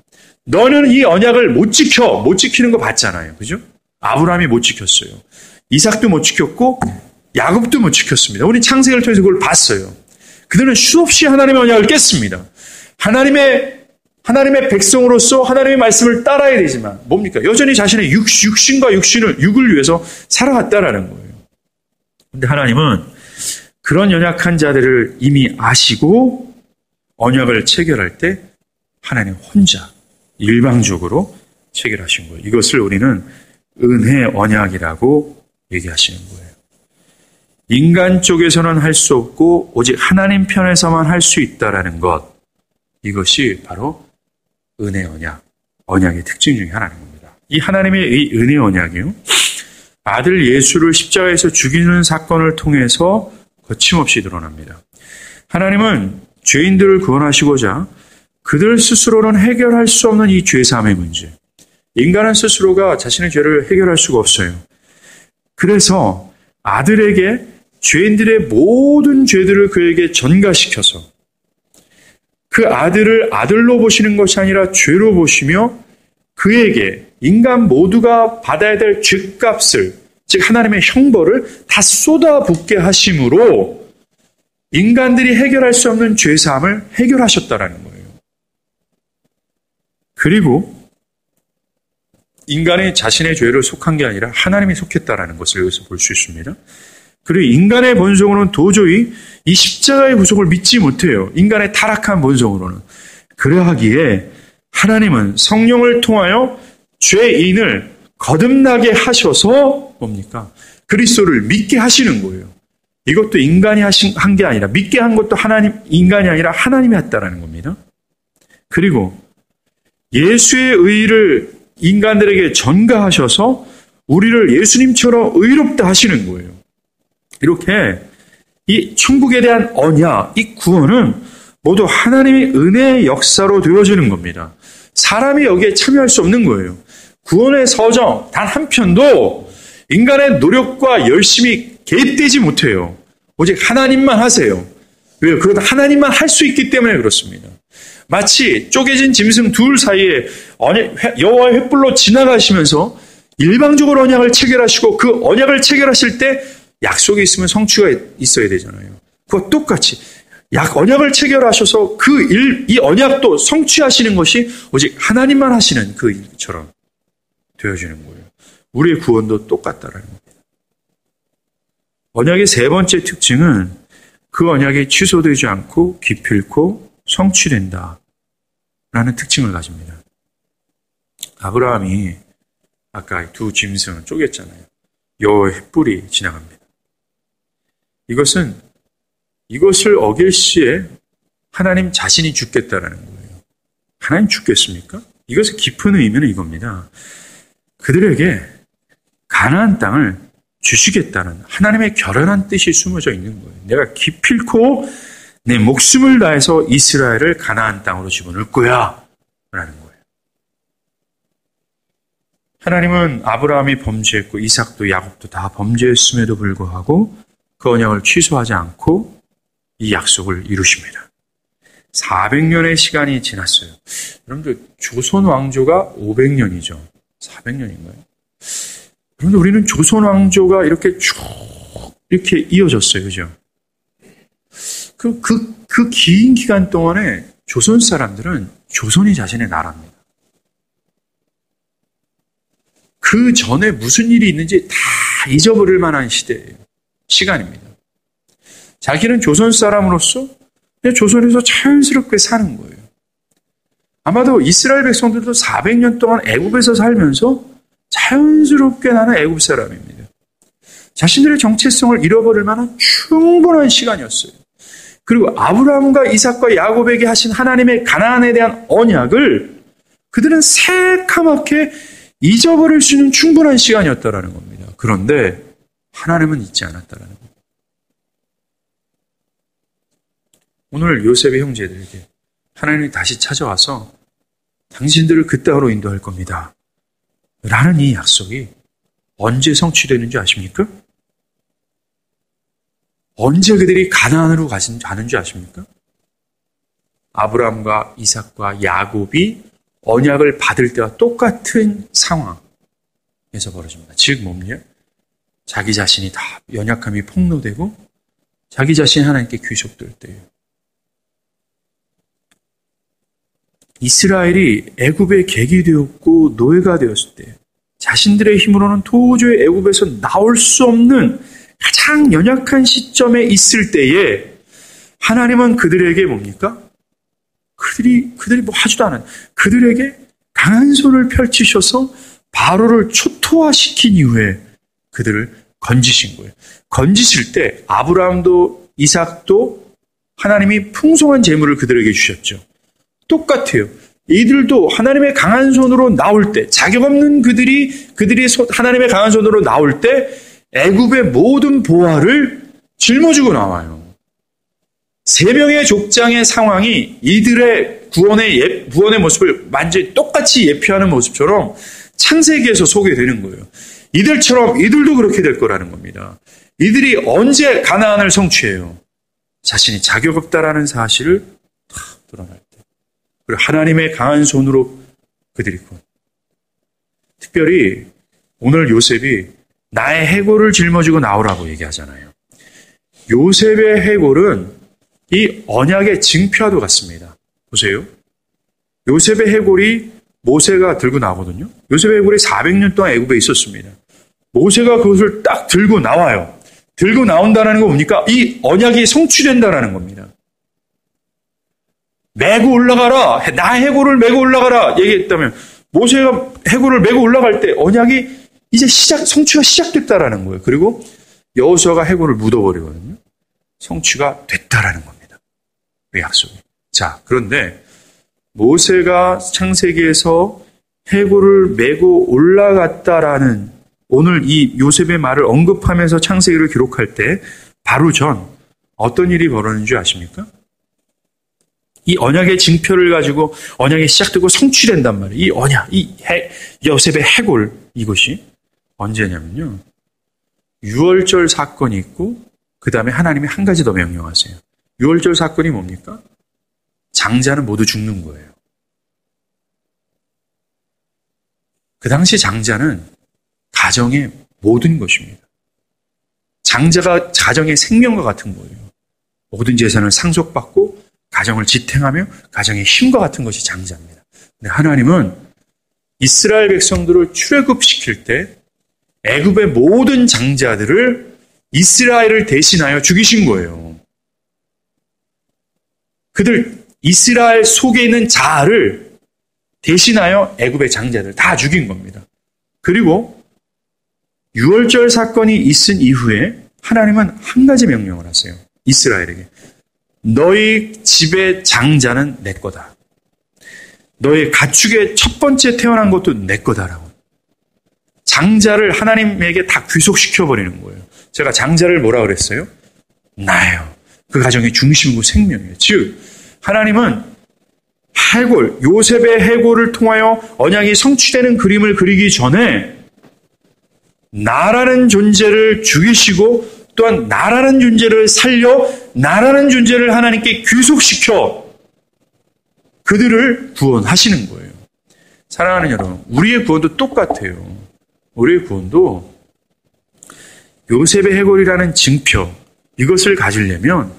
너는 이 언약을 못 지키는 거 봤잖아요. 그죠? 아브라함이 못 지켰어요. 이삭도 못 지켰고 야곱도 못 지켰습니다. 우리 창세기를 통해서 그걸 봤어요. 그들은 수없이 하나님의 언약을 깼습니다. 하나님의 백성으로서 하나님의 말씀을 따라야 되지만 뭡니까? 여전히 자신의 육을 위해서 살아갔다라는 거예요. 그런데 하나님은 그런 연약한 자들을 이미 아시고 언약을 체결할 때 하나님 혼자 일방적으로 체결하신 거예요. 이것을 우리는 은혜 언약이라고 얘기하시는 거예요. 인간 쪽에서는 할 수 없고 오직 하나님 편에서만 할 수 있다라는 것, 이것이 바로 은혜 언약, 언약의 특징 중에 하나인 겁니다. 이 하나님의 이 은혜 언약이요, 아들 예수를 십자가에서 죽이는 사건을 통해서 거침없이 드러납니다. 하나님은 죄인들을 구원하시고자 그들 스스로는 해결할 수 없는 이 죄사함의 문제, 인간은 스스로가 자신의 죄를 해결할 수가 없어요. 그래서 아들에게 죄인들의 모든 죄들을 그에게 전가시켜서 그 아들을 아들로 보시는 것이 아니라 죄로 보시며 그에게 인간 모두가 받아야 될 죄값을, 즉 하나님의 형벌을 다 쏟아붓게 하심으로 인간들이 해결할 수 없는 죄사함을 해결하셨다라는 거예요. 그리고 인간이 자신의 죄를 속한 게 아니라 하나님이 속했다라는 것을 여기서 볼 수 있습니다. 그리고 인간의 본성으로는 도저히 이 십자가의 구속을 믿지 못해요. 인간의 타락한 본성으로는. 그러하기에 하나님은 성령을 통하여 죄인을 거듭나게 하셔서 뭡니까? 그리스도를 믿게 하시는 거예요. 이것도 인간이 한 게 아니라, 믿게 한 것도 인간이 아니라 하나님이 했다라는 겁니다. 그리고 예수의 의를 인간들에게 전가하셔서 우리를 예수님처럼 의롭다 하시는 거예요. 이렇게 이 천국에 대한 언약, 이 구원은 모두 하나님의 은혜의 역사로 되어지는 겁니다. 사람이 여기에 참여할 수 없는 거예요. 구원의 서정 단 한 편도 인간의 노력과 열심이 개입되지 못해요. 오직 하나님만 하세요. 왜요? 그건 하나님만 할 수 있기 때문에 그렇습니다. 마치 쪼개진 짐승 둘 사이에 여호와의 횃불로 지나가시면서 일방적으로 언약을 체결하시고 그 언약을 체결하실 때 약속이 있으면 성취가 있어야 되잖아요. 그와 똑같이 언약을 체결하셔서 이 언약도 성취하시는 것이 오직 하나님만 하시는 그 일처럼 되어지는 거예요. 우리의 구원도 똑같다라는 겁니다. 언약의 세 번째 특징은 그 언약이 취소되지 않고 기필코 성취된다 라는 특징을 가집니다. 아브라함이 아까 두 짐승을 쪼갰잖아요. 여호와의 횃불이 지나갑니다. 이것을 어길 시에 하나님 자신이 죽겠다라는 거예요. 하나님 죽겠습니까? 이것의 깊은 의미는 이겁니다. 그들에게 가나안 땅을 주시겠다는 하나님의 결연한 뜻이 숨어져 있는 거예요. 내가 기필코 내 목숨을 다해서 이스라엘을 가나안 땅으로 집어넣을 거야 라는 거예요. 하나님은 아브라함이 범죄했고 이삭도 야곱도 다 범죄했음에도 불구하고 그 언약을 취소하지 않고 이 약속을 이루십니다. 400년의 시간이 지났어요. 여러분들 조선 왕조가 500년이죠. 400년인가요? 그런데 우리는 조선 왕조가 이렇게 쭉 이렇게 이어졌어요. 그죠? 그 긴 기간 동안에 조선 사람들은 조선이 자신의 나라입니다. 그 전에 무슨 일이 있는지 다 잊어버릴 만한 시간입니다. 자기는 조선 사람으로서 그냥 조선에서 자연스럽게 사는 거예요. 아마도 이스라엘 백성들도 400년 동안 애굽에서 살면서 자연스럽게 나는 애굽 사람입니다. 자신들의 정체성을 잃어버릴 만한 충분한 시간이었어요. 그리고 아브라함과 이삭과 야곱에게 하신 하나님의 가나안에 대한 언약을 그들은 새카맣게 잊어버릴 수 있는 충분한 시간이었다라는 겁니다. 그런데 하나님은 잊지 않았다라는 겁니다. 오늘 요셉의 형제들에게 하나님이 다시 찾아와서 당신들을 그 땅으로 인도할 겁니다. 라는 이 약속이 언제 성취되는 줄 아십니까? 언제 그들이 가나안으로 가는 줄 아십니까? 아브라함과 이삭과 야곱이 언약을 받을 때와 똑같은 상황에서 벌어집니다. 즉 뭡니까? 자기 자신이 다 연약함이 폭로되고 자기 자신이 하나님께 귀속될 때예요. 이스라엘이 애굽의 객이 되었고 노예가 되었을 때 자신들의 힘으로는 도저히 애굽에서 나올 수 없는 가장 연약한 시점에 있을 때에 하나님은 그들에게 뭡니까? 그들이 뭐 하지도 않은 그들에게 강한 손을 펼치셔서 바로를 초토화시킨 이후에 그들을 건지신 거예요. 건지실 때 아브라함도 이삭도 하나님이 풍성한 재물을 그들에게 주셨죠. 똑같아요. 이들도 하나님의 강한 손으로 나올 때 자격 없는 그들이 하나님의 강한 손으로 나올 때 애굽의 모든 보화를 짊어지고 나와요. 3명의 족장의 상황이 이들의 구원의 모습을 완전히 똑같이 예표하는 모습처럼 창세기에서 소개되는 거예요. 이들도 그렇게 될 거라는 겁니다. 이들이 언제 가나안을 성취해요? 자신이 자격 없다라는 사실을 탁 드러날 때. 그리고 하나님의 강한 손으로 그들이 특별히 오늘 요셉이 나의 해골을 짊어지고 나오라고 얘기하잖아요. 요셉의 해골은 이 언약의 증표와도 같습니다. 보세요. 요셉의 해골이 모세가 들고 나오거든요. 요셉의 해골이 400년 동안 애굽에 있었습니다. 모세가 그것을 딱 들고 나와요. 들고 나온다는 거 뭡니까? 이 언약이 성취된다는 겁니다. 메고 올라가라. 나의 해골을 메고 올라가라. 얘기했다면 모세가 해골을 메고 올라갈 때 언약이 이제 성취가 시작됐다라는 거예요. 그리고 여호수아가 해골을 묻어버리거든요. 성취가 됐다라는 겁니다. 그 약속이. 자, 그런데 모세가 창세기에서 해골을 메고 올라갔다라는 오늘 이 요셉의 말을 언급하면서 창세기를 기록할 때 바로 전 어떤 일이 벌어지는 줄 아십니까? 이 언약의 징표를 가지고 언약이 시작되고 성취된단 말이에요. 이 언약, 요셉의 해골 이것이 언제냐면요. 6월절 사건이 있고 그 다음에 하나님이 한 가지 더 명령하세요. 유월절 사건이 뭡니까? 장자는 모두 죽는 거예요. 그 당시 장자는 가정의 모든 것입니다. 장자가 가정의 생명과 같은 거예요. 모든 재산을 상속받고 가정을 지탱하며 가정의 힘과 같은 것이 장자입니다. 근데 하나님은 이스라엘 백성들을 출애굽시킬 때 애굽의 모든 장자들을 이스라엘을 대신하여 죽이신 거예요. 그들 이스라엘 속에 있는 자아를 대신하여 애굽의 장자들 다 죽인 겁니다. 그리고 유월절 사건이 있은 이후에 하나님은 한 가지 명령을 하세요. 이스라엘에게. 너희 집의 장자는 내 거다. 너희 가축의 첫 번째 태어난 것도 내 거다라고. 장자를 하나님에게 다 귀속시켜버리는 거예요. 제가 장자를 뭐라 그랬어요? 나예요. 그 가정의 중심이고 생명이에요. 즉 하나님은 해골, 요셉의 해골을 통하여 언약이 성취되는 그림을 그리기 전에 나라는 존재를 죽이시고 또한 나라는 존재를 살려 나라는 존재를 하나님께 귀속시켜 그들을 구원하시는 거예요. 사랑하는 여러분, 우리의 구원도 똑같아요. 우리의 구원도 요셉의 해골이라는 징표, 이것을 가지려면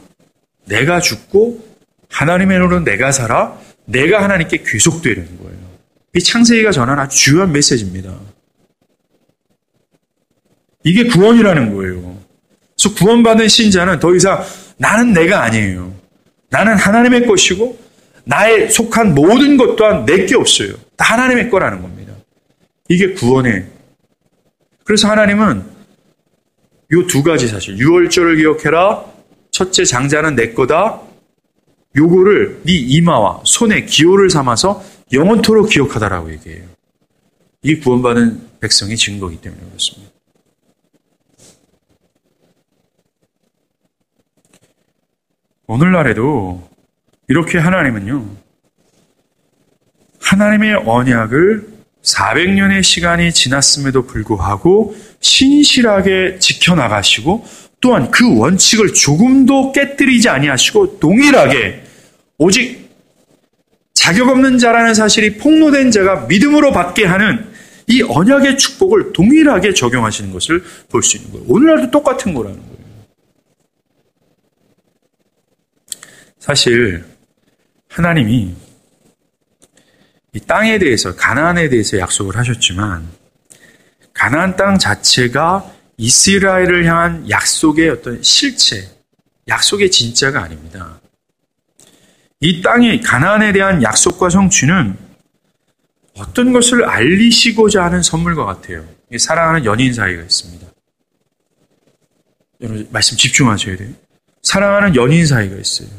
내가 죽고 하나님의 눈으로 내가 살아 내가 하나님께 귀속되는 거예요. 이 창세기가 전하는 아주 중요한 메시지입니다. 이게 구원이라는 거예요. 그래서 구원받은 신자는 더 이상 나는 내가 아니에요. 나는 하나님의 것이고 나에 속한 모든 것 또한 내게 없어요. 다 하나님의 거라는 겁니다. 이게 구원의. 그래서 하나님은 이 두 가지 사실, 유월절을 기억해라, 첫째 장자는 내 거다, 요거를 네 이마와 손에 기호를 삼아서 영원토록 기억하다라고 얘기해요. 이 구원받은 백성의 증거이기 때문에 그렇습니다. 오늘날에도 이렇게 하나님은요, 하나님의 언약을 400년의 시간이 지났음에도 불구하고 신실하게 지켜나가시고 또한 그 원칙을 조금도 깨뜨리지 아니하시고 동일하게 오직 자격 없는 자라는 사실이 폭로된 자가 믿음으로 받게 하는 이 언약의 축복을 동일하게 적용하시는 것을 볼 수 있는 거예요. 오늘날도 똑같은 거라는 거예요. 사실 하나님이 이 땅에 대해서, 가나안에 대해서 약속을 하셨지만 가나안 땅 자체가 이스라엘을 향한 약속의 어떤 실체, 약속의 진짜가 아닙니다. 이 땅의 가나안에 대한 약속과 성취는 어떤 것을 알리시고자 하는 선물과 같아요. 사랑하는 연인 사이가 있습니다. 여러분 말씀 집중하셔야 돼요. 사랑하는 연인 사이가 있어요.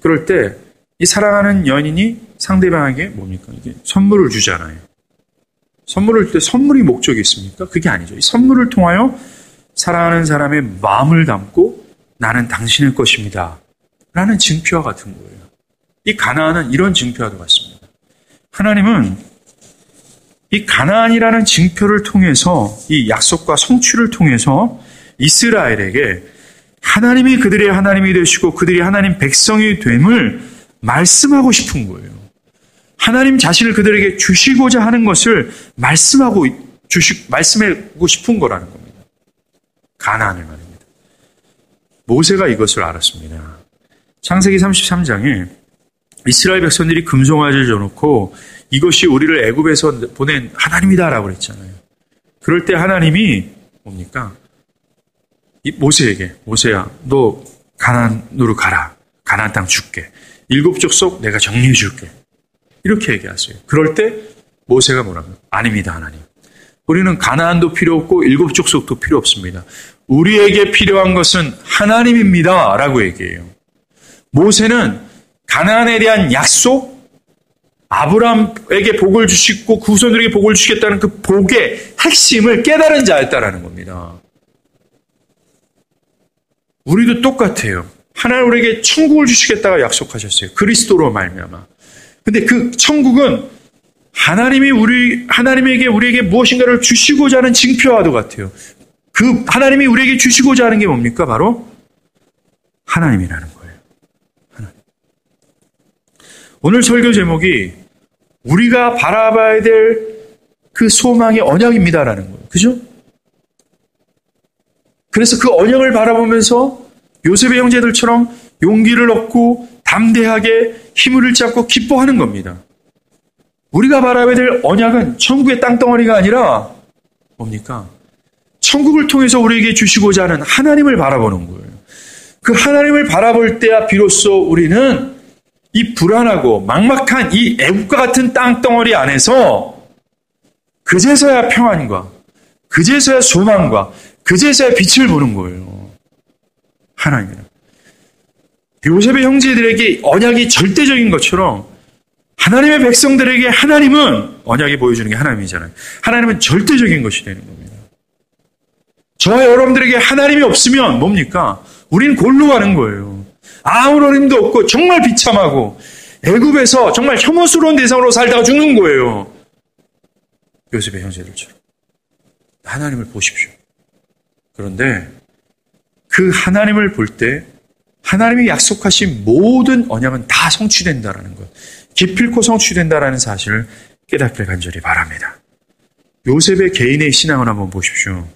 그럴 때 이 사랑하는 연인이 상대방에게 뭡니까? 이게 선물을 주잖아요. 선물을 줄 때 선물이 목적이 있습니까? 그게 아니죠. 이 선물을 통하여 사랑하는 사람의 마음을 담고 나는 당신의 것입니다. 라는 증표와 같은 거예요. 이 가나안은 이런 증표와도 같습니다. 하나님은 이 가나안이라는 증표를 통해서 이 약속과 성취를 통해서 이스라엘에게 하나님이 그들의 하나님이 되시고 그들이 하나님 백성이 됨을 말씀하고 싶은 거예요. 하나님 자신을 그들에게 주시고자 하는 것을 말씀하고 싶은 거라는 겁니다. 가나안을 말입니다. 모세가 이것을 알았습니다. 창세기 33장에 이스라엘 백성들이 금송아지를 줘놓고 이것이 우리를 애굽에서 보낸 하나님이다라고 그랬잖아요. 그럴 때 하나님이 뭡니까? 모세에게, 모세야, 너 가나안으로 가라. 가나안 땅 줄게. 7 족속 내가 정리해 줄게. 이렇게 얘기하세요. 그럴 때 모세가 뭐라고요? 아닙니다, 하나님. 우리는 가나안도 필요 없고 7 족속도 필요 없습니다. 우리에게 필요한 것은 하나님입니다. 라고 얘기해요. 모세는 가나안에 대한 약속, 아브라함에게 복을 주시고 그 후손들에게 복을 주시겠다는 그 복의 핵심을 깨달은 자였다라는 겁니다. 우리도 똑같아요. 하나님 우리에게 천국을 주시겠다고 약속하셨어요. 그리스도로 말미암아. 근데 그 천국은 하나님에게 우리에게 무엇인가를 주시고자 하는 징표와도 같아요. 그 하나님이 우리에게 주시고자 하는 게 뭡니까? 바로 하나님이라는 거예요. 오늘 설교 제목이 우리가 바라봐야 될 그 소망이 언약입니다라는 거예요. 그죠? 그래서 그 언약을 바라보면서 요셉의 형제들처럼 용기를 얻고 담대하게 힘을 잃지 않고 기뻐하는 겁니다. 우리가 바라봐야 될 언약은 천국의 땅덩어리가 아니라 뭡니까? 천국을 통해서 우리에게 주시고자 하는 하나님을 바라보는 거예요. 그 하나님을 바라볼 때야 비로소 우리는 이 불안하고 막막한 이 애국과 같은 땅덩어리 안에서 그제서야 평안과 그제서야 소망과 그제서야 빛을 보는 거예요. 하나님은. 요셉의 형제들에게 언약이 절대적인 것처럼 하나님의 백성들에게 하나님은 언약이 보여주는 게 하나님이잖아요. 하나님은 절대적인 것이 되는 겁니다. 저와 여러분들에게 하나님이 없으면 뭡니까? 우린 골로 가는 거예요. 아무런 힘도 없고 정말 비참하고 애굽에서 정말 혐오스러운 대상으로 살다가 죽는 거예요. 요셉의 형제들처럼. 하나님을 보십시오. 그런데 그 하나님을 볼 때 하나님이 약속하신 모든 언약은 다 성취된다라는 것, 기필코 성취된다라는 사실을 깨닫길 간절히 바랍니다. 요셉의 개인의 신앙을 한번 보십시오.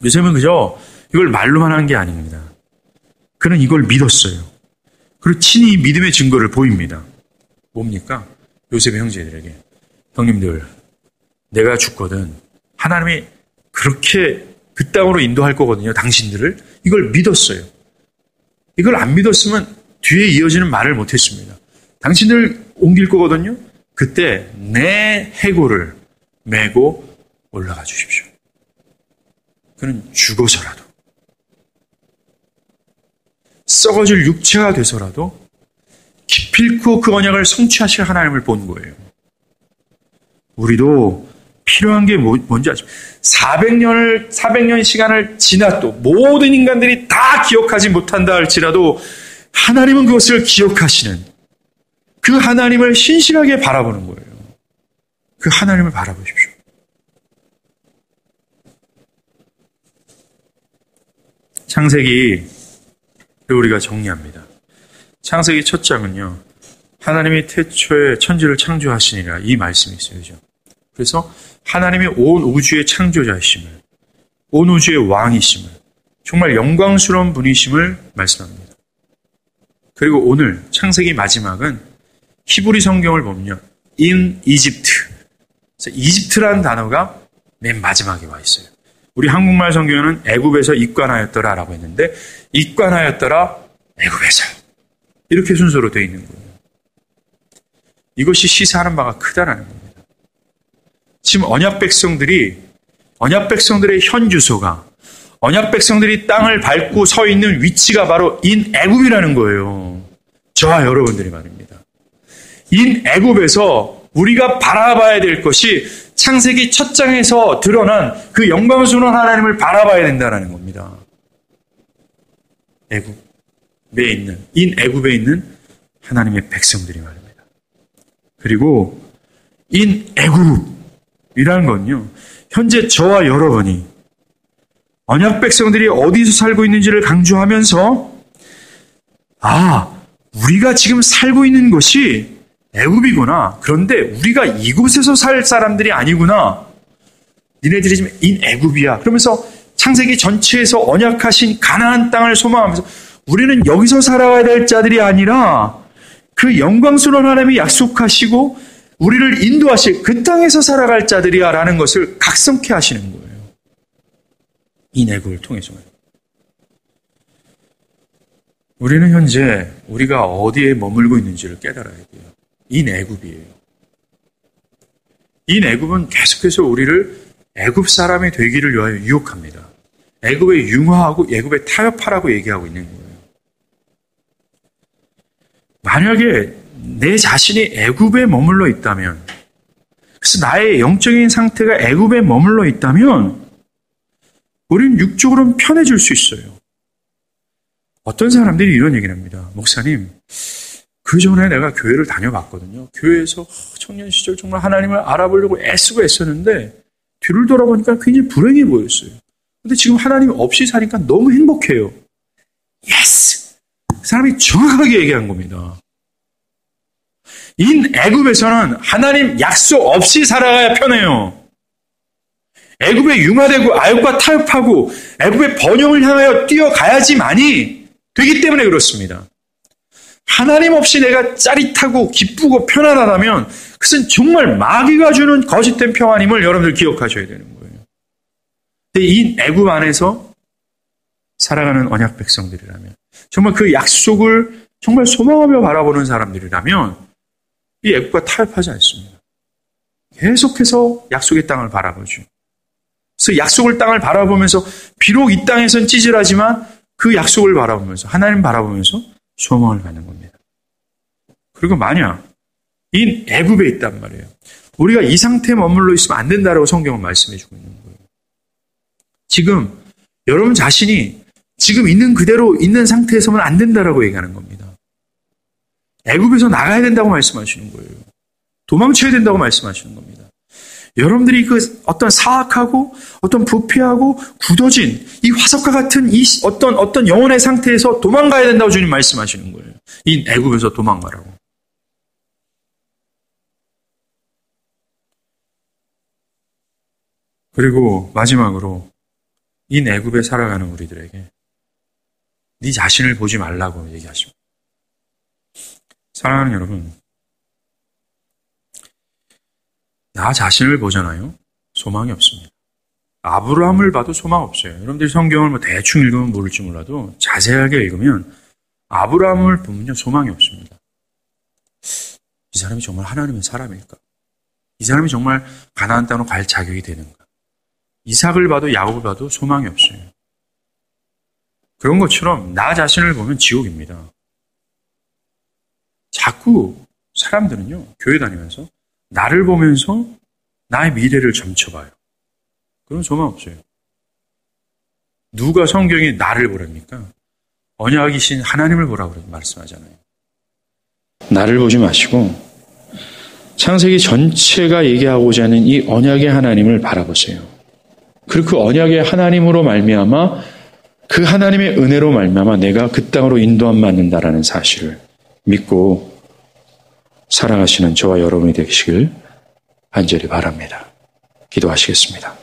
요셉은 그저 이걸 말로만 한 게 아닙니다. 그는 이걸 믿었어요. 그리고 친히 믿음의 증거를 보입니다. 뭡니까? 요셉의 형제들에게. 형님들, 내가 죽거든 하나님이 그렇게 그 땅으로 인도할 거거든요. 당신들을. 이걸 믿었어요. 이걸 안 믿었으면 뒤에 이어지는 말을 못했습니다. 당신들 옮길 거거든요. 그때 내 해골을 메고 올라가 주십시오. 그는 죽어서라도 썩어질 육체가 돼서라도 기필코 그 언약을 성취하실 하나님을 본 거예요. 우리도 필요한 게 뭔지 아십니까? 400년 시간을 지나도 모든 인간들이 다 기억하지 못한다 할지라도 하나님은 그것을 기억하시는 그 하나님을 신실하게 바라보는 거예요. 그 하나님을 바라보십시오. 창세기를 우리가 정리합니다. 창세기 첫 장은요. 하나님이 태초에 천지를 창조하시니라 이 말씀이 있어요. 그죠? 그래서 하나님이 온 우주의 창조자이심을, 온 우주의 왕이심을, 정말 영광스러운 분이심을 말씀합니다. 그리고 오늘 창세기 마지막은 히브리 성경을 보면요. in Egypt. 그래서 이집트라는 단어가 맨 마지막에 와 있어요. 우리 한국말 성경에는 애굽에서 입관하였더라라고 했는데 입관하였더라 애굽에서. 이렇게 순서로 되어 있는 거예요. 이것이 시사하는 바가 크다라는 겁니다. 지금 언약 백성들의 현 주소가 언약 백성들이 땅을 밟고 서 있는 위치가 바로 인 애굽이라는 거예요. 저와 여러분들이 말입니다. 인 애굽에서 우리가 바라봐야 될 것이 창세기 첫 장에서 드러난 그 영광스러운 하나님을 바라봐야 된다는 겁니다. 애굽에 있는, 인 애굽에 있는 하나님의 백성들이 말입니다. 그리고 인 애굽이라는 건요, 현재 저와 여러분이 언약 백성들이 어디서 살고 있는지를 강조하면서 우리가 지금 살고 있는 것이 애굽이구나. 그런데 우리가 이곳에서 살 사람들이 아니구나. 니네들이 지금 인 애굽이야. 그러면서 창세기 전체에서 언약하신 가나안 땅을 소망하면서 우리는 여기서 살아가야 될 자들이 아니라 그 영광스러운 하나님이 약속하시고 우리를 인도하실 그 땅에서 살아갈 자들이야 라는 것을 각성케 하시는 거예요. 인 애굽을 통해서. 우리는 현재 우리가 어디에 머물고 있는지를 깨달아야 돼요. 인 애굽이에요. 인 애굽은 계속해서 우리를 애굽 사람이 되기를 위하여 유혹합니다. 애굽에 융화하고 애굽에 타협하라고 얘기하고 있는 거예요. 만약에 내 자신이 애굽에 머물러 있다면, 그래서 나의 영적인 상태가 애굽에 머물러 있다면 우리는 육적으로는 편해질 수 있어요. 어떤 사람들이 이런 얘기를 합니다. 목사님, 그 전에 내가 교회를 다녀봤거든요. 교회에서 청년 시절 정말 하나님을 알아보려고 애쓰고 애썼는데 뒤를 돌아보니까 굉장히 불행해 보였어요. 근데 지금 하나님 없이 사니까 너무 행복해요. 예스! 그 사람이 정확하게 얘기한 겁니다. 이 애굽에서는 하나님 약속 없이 살아가야 편해요. 애굽에 융화되고 아역과 타협하고 애굽의 번영을 향하여 뛰어가야지만이 되기 때문에 그렇습니다. 하나님 없이 내가 짜릿하고 기쁘고 편안하다면 그것은 정말 마귀가 주는 거짓된 평안임을 여러분들 기억하셔야 되는 거예요. 근데 이 애굽 안에서 살아가는 언약 백성들이라면, 정말 그 약속을 정말 소망하며 바라보는 사람들이라면 이 애굽과 타협하지 않습니다. 계속해서 약속의 땅을 바라보죠. 그래서 약속의 땅을 바라보면서 비록 이 땅에선 찌질하지만 그 약속을 바라보면서, 하나님 바라보면서 소망을 갖는 겁니다. 그리고 만약 이 애굽에 있단 말이에요. 우리가 이 상태에 머물러 있으면 안 된다라고 성경은 말씀해 주고 있는 거예요. 지금 여러분 자신이 지금 있는 그대로 있는 상태에서는 안 된다라고 얘기하는 겁니다. 애굽에서 나가야 된다고 말씀하시는 거예요. 도망쳐야 된다고 말씀하시는 겁니다. 여러분들이 그 어떤 사악하고 어떤 부패하고 굳어진 이 화석과 같은 이 어떤 영혼의 상태에서 도망가야 된다고 주님 말씀하시는 거예요. 이 애굽에서 도망가라고. 그리고 마지막으로 이 애굽에 살아가는 우리들에게 네 자신을 보지 말라고 얘기하십니다. 사랑하는 여러분, 나 자신을 보잖아요. 소망이 없습니다. 아브라함을 봐도 소망 없어요. 여러분들이 성경을 뭐 대충 읽으면 모를지 몰라도 자세하게 읽으면 아브라함을 보면요, 소망이 없습니다. 이 사람이 정말 하나님의 사람일까? 이 사람이 정말 가나안 땅으로 갈 자격이 되는가? 이삭을 봐도 야곱을 봐도 소망이 없어요. 그런 것처럼 나 자신을 보면 지옥입니다. 자꾸 사람들은요, 교회 다니면서 나를 보면서 나의 미래를 점쳐봐요. 그럼 소망 없어요. 누가 성경에 나를 보랍니까? 언약이신 하나님을 보라고 말씀하잖아요. 나를 보지 마시고 창세기 전체가 얘기하고자 하는 이 언약의 하나님을 바라보세요. 그리고 그 언약의 하나님으로 말미암아 그 하나님의 은혜로 말미암아 내가 그 땅으로 인도함 받는다라는 사실을 믿고 살아가시는 저와 여러분이 되시길 간절히 바랍니다. 기도하시겠습니다.